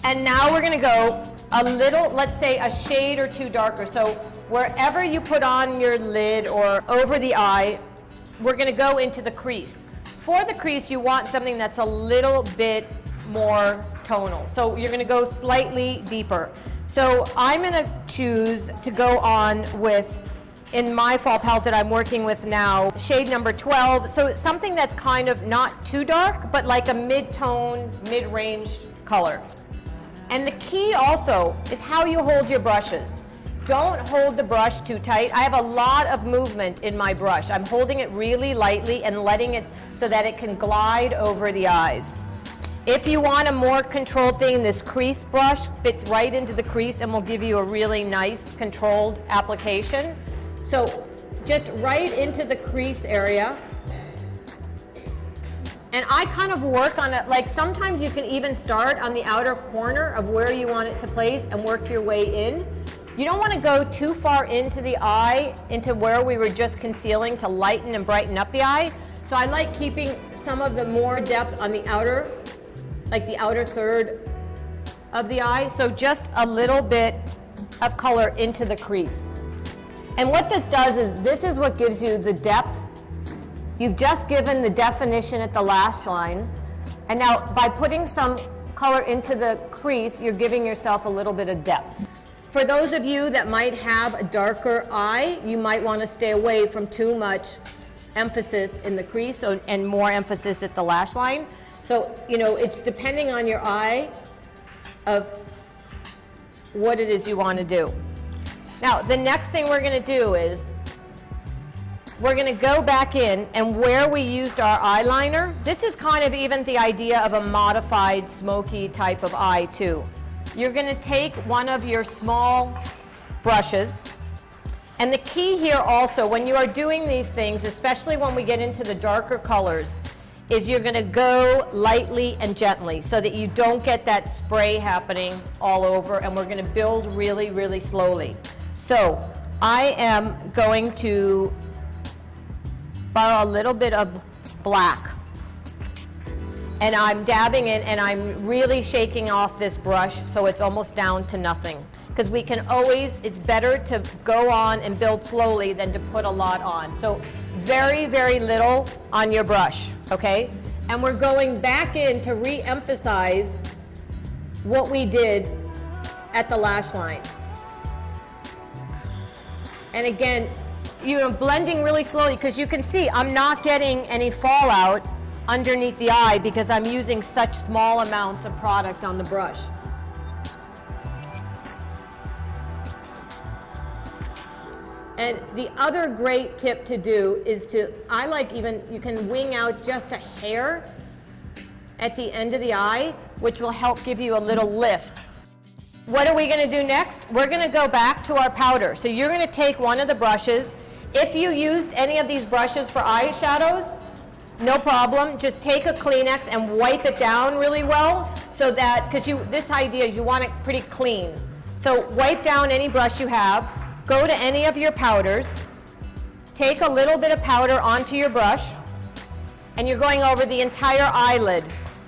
And now we're gonna go a little, let's say a shade or two darker. So wherever you put on your lid or over the eye, we're gonna go into the crease. For the crease, you want something that's a little bit more tonal. So you're gonna go slightly deeper. So I'm gonna choose to go on with, in my fall palette that I'm working with now, shade number 12. So it's something that's kind of not too dark, but like a mid-tone, mid-range color. And the key also is how you hold your brushes. Don't hold the brush too tight. I have a lot of movement in my brush. I'm holding it really lightly and letting it so that it can glide over the eyes. If you want a more controlled thing, this crease brush fits right into the crease and will give you a really nice controlled application. So just right into the crease area. And I kind of work on it, like sometimes you can even start on the outer corner of where you want it to place and work your way in. You don't want to go too far into the eye, into where we were just concealing to lighten and brighten up the eye. So I like keeping some of the more depth on the outer, like the outer third of the eye. So just a little bit of color into the crease. And what this does is, this is what gives you the depth. You've just given the definition at the lash line. And now by putting some color into the crease, you're giving yourself a little bit of depth. For those of you that might have a darker eye, you might want to stay away from too much emphasis in the crease and more emphasis at the lash line. So, you know, it's depending on your eye of what it is you want to do. Now, the next thing we're going to do is we're going to go back in, and where we used our eyeliner, this is kind of even the idea of a modified smoky type of eye too. You're going to take one of your small brushes, and the key here also when you are doing these things, especially when we get into the darker colors, is you're going to go lightly and gently so that you don't get that spray happening all over, and we're going to build really, really slowly. So I am going to borrow a little bit of black, and I'm dabbing in, and I'm really shaking off this brush so it's almost down to nothing. Because we can always, it's better to go on and build slowly than to put a lot on. So very, very little on your brush, okay? And we're going back in to re-emphasize what we did at the lash line. And again, you know, blending really slowly, because you can see I'm not getting any fallout underneath the eye because I'm using such small amounts of product on the brush. And the other great tip to do is to, I like even, you can wing out just a hair at the end of the eye, which will help give you a little lift. What are we going to do next? We're going to go back to our powder. So you're going to take one of the brushes. If you used any of these brushes for eyeshadows, no problem. Just take a Kleenex and wipe it down really well, so that, because this idea, you want it pretty clean. So wipe down any brush you have, go to any of your powders, take a little bit of powder onto your brush, and you're going over the entire eyelid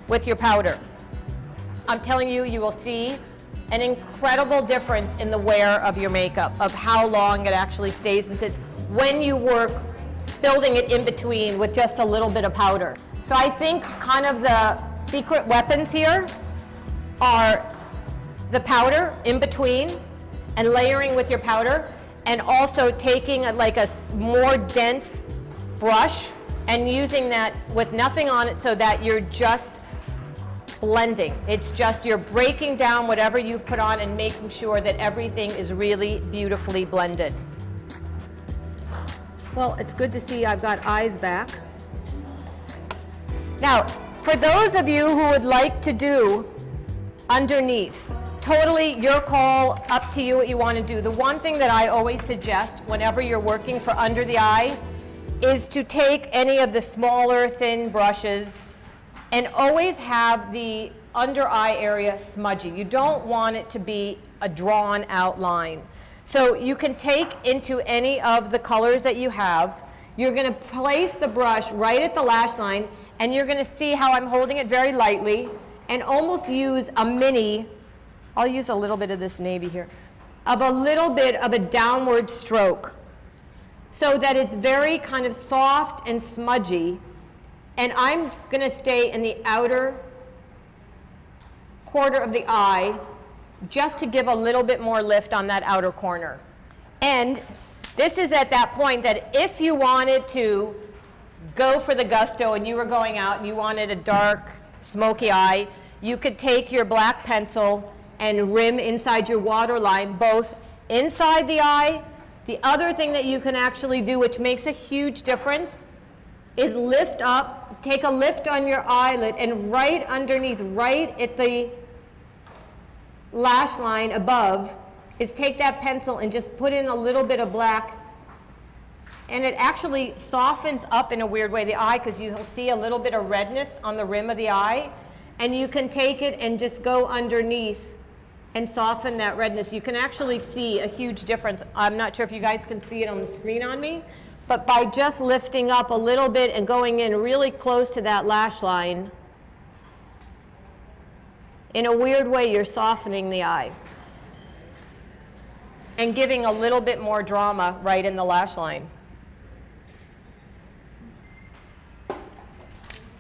with your powder. I'm telling you, you will see an incredible difference in the wear of your makeup, of how long it actually stays and sits when you work building it in between with just a little bit of powder. So I think kind of the secret weapons here are the powder in between and layering with your powder, and also taking like a more dense brush and using that with nothing on it so that you're just blending. It's just you're breaking down whatever you've put on and making sure that everything is really beautifully blended. Well, it's good to see I've got eyes back. Now, for those of you who would like to do underneath, totally your call, up to you what you want to do. The one thing that I always suggest whenever you're working for under the eye is to take any of the smaller, thin brushes and always have the under eye area smudgy. You don't want it to be a drawn out line. So you can take into any of the colors that you have. You're going to place the brush right at the lash line, and you're going to see how I'm holding it very lightly and almost use a mini I'll use a little bit of this navy here, of a little bit of a downward stroke so that it's very kind of soft and smudgy. And I'm going to stay in the outer quarter of the eye just to give a little bit more lift on that outer corner. And this is at that point that if you wanted to go for the gusto and you were going out and you wanted a dark, smoky eye, you could take your black pencil and rim inside your waterline, both inside the eye. The other thing that you can actually do, which makes a huge difference, is lift up, take a lift on your eyelid, and right underneath, right at the lash line above, is take that pencil and just put in a little bit of black, and it actually softens up in a weird way the eye, because you'll see a little bit of redness on the rim of the eye, and you can take it and just go underneath and soften that redness. You can actually see a huge difference. I'm not sure if you guys can see it on the screen on me, but by just lifting up a little bit and going in really close to that lash line, in a weird way, you're softening the eye and giving a little bit more drama right in the lash line.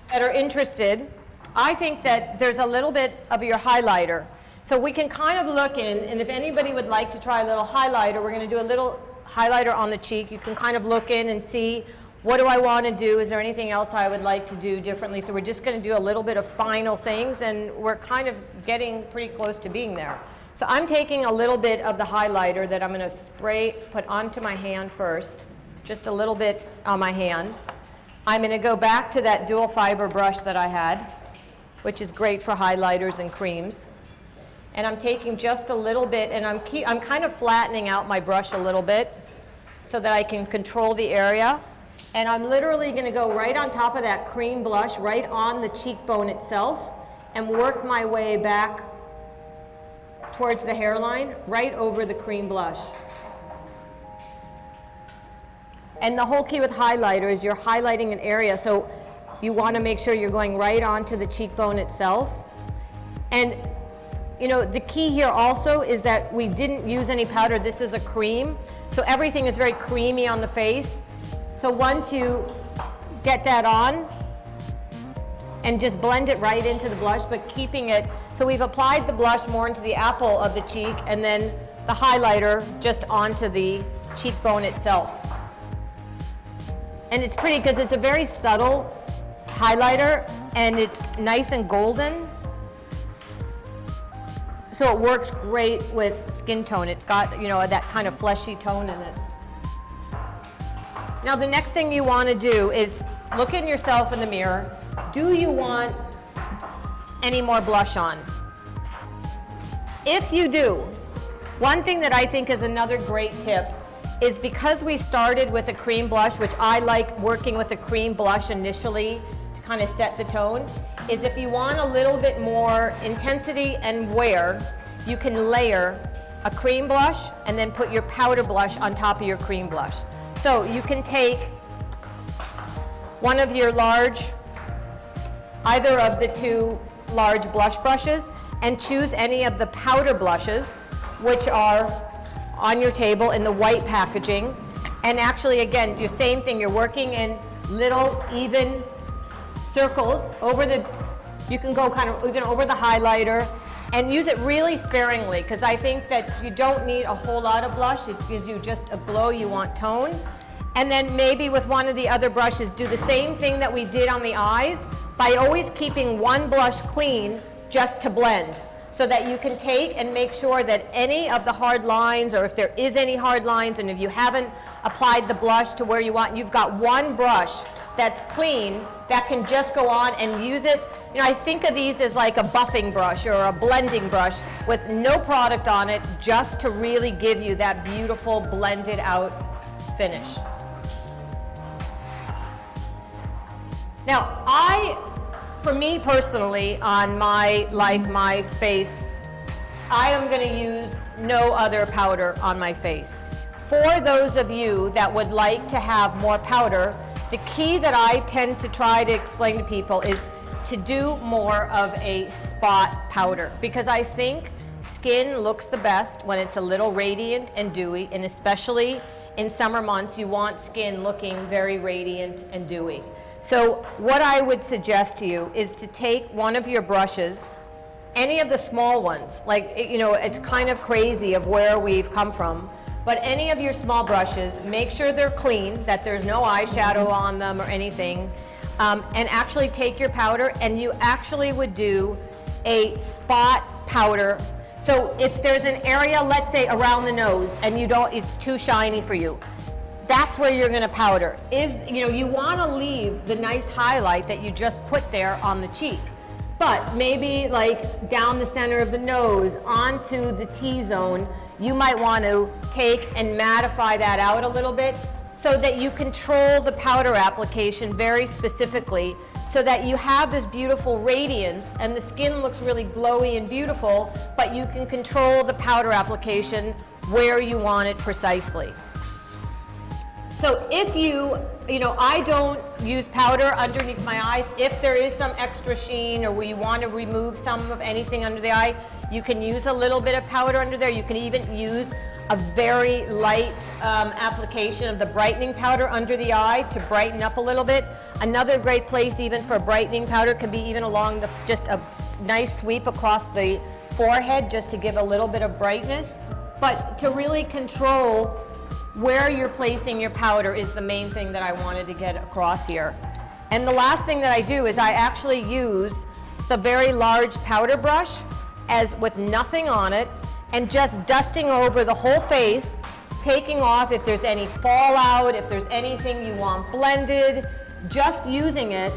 That are interested, I think that there's a little bit of your highlighter. So we can kind of look in, and if anybody would like to try a little highlighter, we're going to do a little highlighter on the cheek. You can kind of look in and see, what do I want to do? Is there anything else I would like to do differently? So we're just going to do a little bit of final things, and we're kind of getting pretty close to being there. So I'm taking a little bit of the highlighter that I'm going to put onto my hand first, just a little bit on my hand. I'm going to go back to that dual fiber brush that I had, which is great for highlighters and creams. And I'm taking just a little bit, and I'm kind of flattening out my brush a little bit so that I can control the area. And I'm literally going to go right on top of that cream blush, right on the cheekbone itself, and work my way back towards the hairline, right over the cream blush. And the whole key with highlighter is you're highlighting an area, so you want to make sure you're going right onto the cheekbone itself. And you know, the key here also is that we didn't use any powder. This is a cream, so everything is very creamy on the face. So once you get that on, and just blend it right into the blush, but keeping it, so we've applied the blush more into the apple of the cheek, and then the highlighter just onto the cheekbone itself. And it's pretty because it's a very subtle highlighter, and it's nice and golden. So it works great with skin tone. It's got, you know, that kind of fleshy tone in it. Now the next thing you want to do is look in yourself in the mirror. Do you want any more blush on? If you do, one thing that I think is another great tip is, because we started with a cream blush, which I like working with a cream blush initially to kind of set the tone, is if you want a little bit more intensity and wear, you can layer a cream blush and then put your powder blush on top of your cream blush. So you can take one of your large, either of the two large blush brushes, and choose any of the powder blushes, which are on your table in the white packaging. And actually, again, your same thing, you're working in little even circles over the, you can go kind of even over the highlighter, and use it really sparingly, because I think that you don't need a whole lot of blush. It gives you just a glow, you want tone. And then maybe with one of the other brushes, do the same thing that we did on the eyes by always keeping one blush clean just to blend, so that you can take and make sure that any of the hard lines, or if there is any hard lines, and if you haven't applied the blush to where you want, you've got one brush that's clean that can just go on and use it. You know, I think of these as like a buffing brush or a blending brush with no product on it, just to really give you that beautiful blended out finish. Now, for me personally, on my life, my face, I am going to use no other powder on my face. For those of you that would like to have more powder, the key that I tend to try to explain to people is to do more of a spot powder, because I think skin looks the best when it's a little radiant and dewy, and especially in summer months, you want skin looking very radiant and dewy. So what I would suggest to you is to take one of your brushes, any of the small ones, like, you know, it's kind of crazy of where we've come from, but any of your small brushes, make sure they're clean, that there's no eyeshadow on them or anything, and actually take your powder, and you actually would do a spot powder. So if there's an area, let's say around the nose, and it's too shiny for you, that's where you're gonna powder. You wanna leave the nice highlight that you just put there on the cheek. But maybe like down the center of the nose, onto the T-zone, you might want to take and mattify that out a little bit so that you control the powder application very specifically, so that you have this beautiful radiance and the skin looks really glowy and beautiful, but you can control the powder application where you want it precisely. So if I don't use powder underneath my eyes. If there is some extra sheen or where you want to remove some of anything under the eye, you can use a little bit of powder under there. You can even use a very light application of the brightening powder under the eye to brighten up a little bit. Another great place even for brightening powder can be even along just a nice sweep across the forehead, just to give a little bit of brightness. But to really control where you're placing your powder is the main thing that I wanted to get across here. And the last thing that I do is I actually use the very large powder brush with nothing on it, and just dusting over the whole face, taking off if there's any fallout, if there's anything you want blended, just using it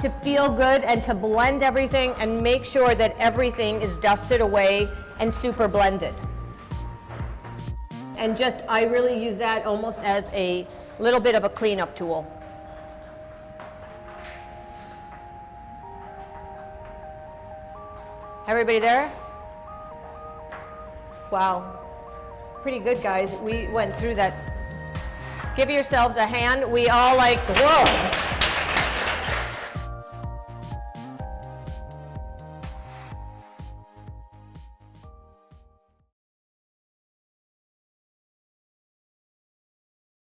to feel good and to blend everything and make sure that everything is dusted away and super blended. And I really use that almost as a little bit of a cleanup tool. Everybody there? Wow. Pretty good, guys. We went through that. Give yourselves a hand. We all whoa.